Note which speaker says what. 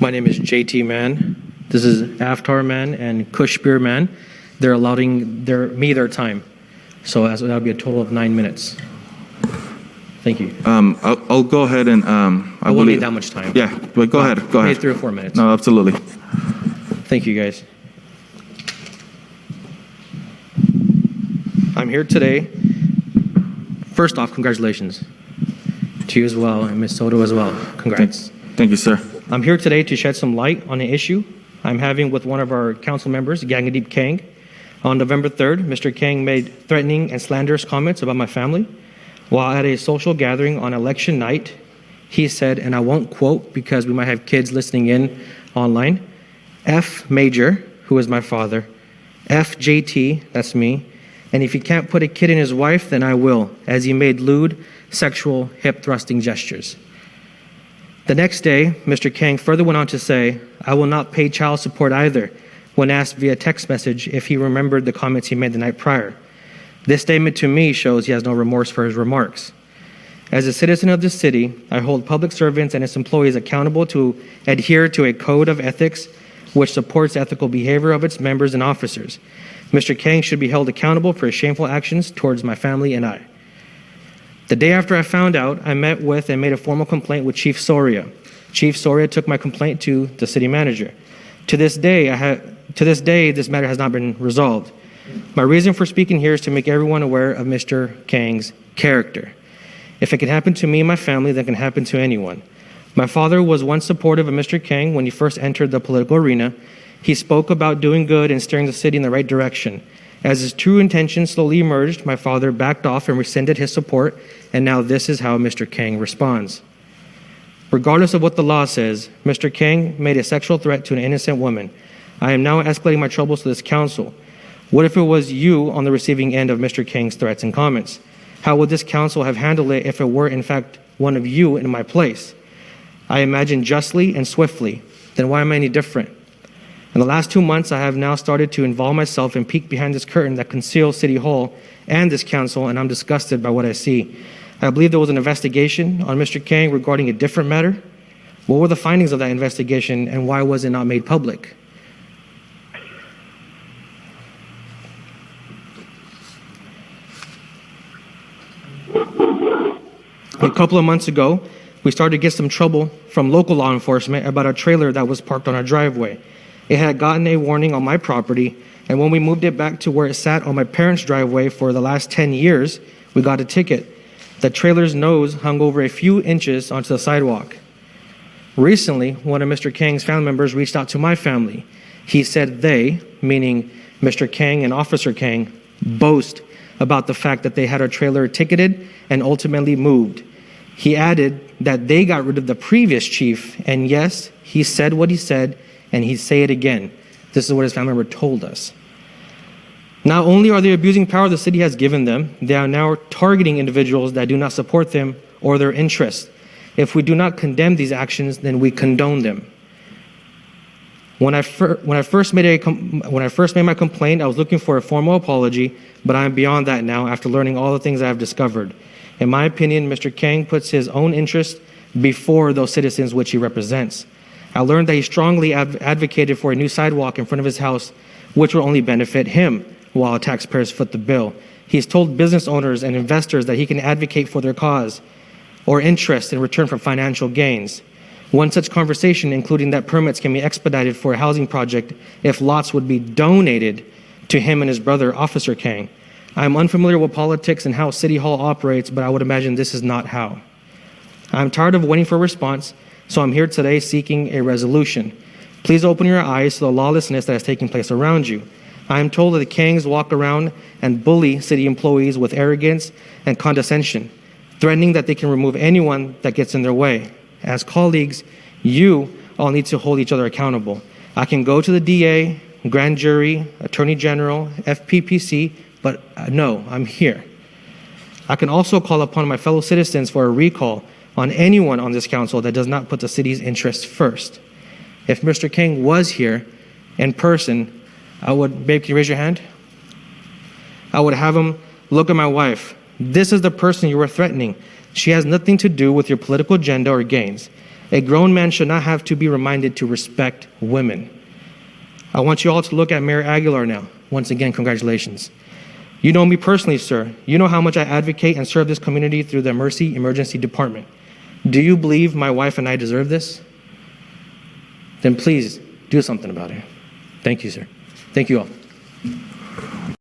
Speaker 1: My name is JT Man. This is Aftar Man and Kushbir Man. They're allowing me their time. So that'll be a total of 9 minutes. Thank you.
Speaker 2: I'll go ahead and
Speaker 1: I won't need that much time.
Speaker 2: Yeah, but go ahead. Go ahead.
Speaker 1: Maybe 3 or 4 minutes.
Speaker 2: No, absolutely.
Speaker 1: Thank you, guys. I'm here today. First off, congratulations to you as well, and Ms. Soto as well. Congrats.
Speaker 2: Thank you, sir.
Speaker 1: I'm here today to shed some light on an issue I'm having with one of our council members, Gangadeep Kang. On November 3rd, Mr. Kang made threatening and slanderous comments about my family. While at a social gathering on election night, he said, and I won't quote because we might have kids listening in online, F Major, who is my father, F JT, that's me, and if he can't put a kid in his wife, then I will, as he made lewd, sexual, hip-thrusting gestures. The next day, Mr. Kang further went on to say, I will not pay child support either, when asked via text message if he remembered the comments he made the night prior. This statement to me shows he has no remorse for his remarks. As a citizen of this city, I hold public servants and its employees accountable to adhere to a code of ethics which supports ethical behavior of its members and officers. Mr. Kang should be held accountable for his shameful actions towards my family and I. The day after I found out, I met with and made a formal complaint with Chief Soria. Chief Soria took my complaint to the city manager. To this day, this matter has not been resolved. My reason for speaking here is to make everyone aware of Mr. Kang's character. If it can happen to me and my family, then it can happen to anyone. My father was once supportive of Mr. Kang when he first entered the political arena. He spoke about doing good and steering the city in the right direction. As his true intentions slowly emerged, my father backed off and rescinded his support, and now this is how Mr. Kang responds. Regardless of what the law says, Mr. Kang made a sexual threat to an innocent woman. I am now escalating my troubles to this council. What if it was you on the receiving end of Mr. Kang's threats and comments? How would this council have handled it if it were, in fact, one of you in my place? I imagine justly and swiftly. Then why am I any different? In the last 2 months, I have now started to involve myself and peek behind this curtain that conceals City Hall and this council, and I'm disgusted by what I see. I believe there was an investigation on Mr. Kang regarding a different matter. What were the findings of that investigation, and why was it not made public? A couple of months ago, we started to get some trouble from local law enforcement about a trailer that was parked on our driveway. It had gotten a warning on my property, and when we moved it back to where it sat on my parents' driveway for the last 10 years, we got a ticket. The trailer's nose hung over a few inches onto the sidewalk. Recently, one of Mr. Kang's family members reached out to my family. He said they, meaning Mr. Kang and Officer Kang, boast about the fact that they had our trailer ticketed and ultimately moved. He added that they got rid of the previous chief, and yes, he said what he said, and he'd say it again. This is what his family member told us. Not only are they abusing power the city has given them, they are now targeting individuals that do not support them or their interests. If we do not condemn these actions, then we condone them. When I first made my complaint, I was looking for a formal apology, but I am beyond that now after learning all the things I have discovered. In my opinion, Mr. Kang puts his own interests before those citizens which he represents. I learned that he strongly advocated for a new sidewalk in front of his house, which will only benefit him, while taxpayers foot the bill. He's told business owners and investors that he can advocate for their cause or interest in return for financial gains. One such conversation, including that permits can be expedited for a housing project if lots would be donated to him and his brother, Officer Kang. I'm unfamiliar with politics and how City Hall operates, but I would imagine this is not how. I'm tired of waiting for a response, so I'm here today seeking a resolution. Please open your eyes to the lawlessness that is taking place around you. I am told that the Kangs walk around and bully city employees with arrogance and condescension, threatening that they can remove anyone that gets in their way. As colleagues, you all need to hold each other accountable. I can go to the DA, grand jury, attorney general, FPPC, but no, I'm here. I can also call upon my fellow citizens for a recall on anyone on this council that does not put the city's interests first. If Mr. Kang was here in person, babe, can you raise your hand? I would have him look at my wife. This is the person you were threatening. She has nothing to do with your political agenda or gains. A grown man should not have to be reminded to respect women. I want you all to look at Mayor Aguilar now. Once again, congratulations. You know me personally, sir. You know how much I advocate and serve this community through the Mercy Emergency Department. Do you believe my wife and I deserve this? Then please do something about it. Thank you, sir. Thank you all.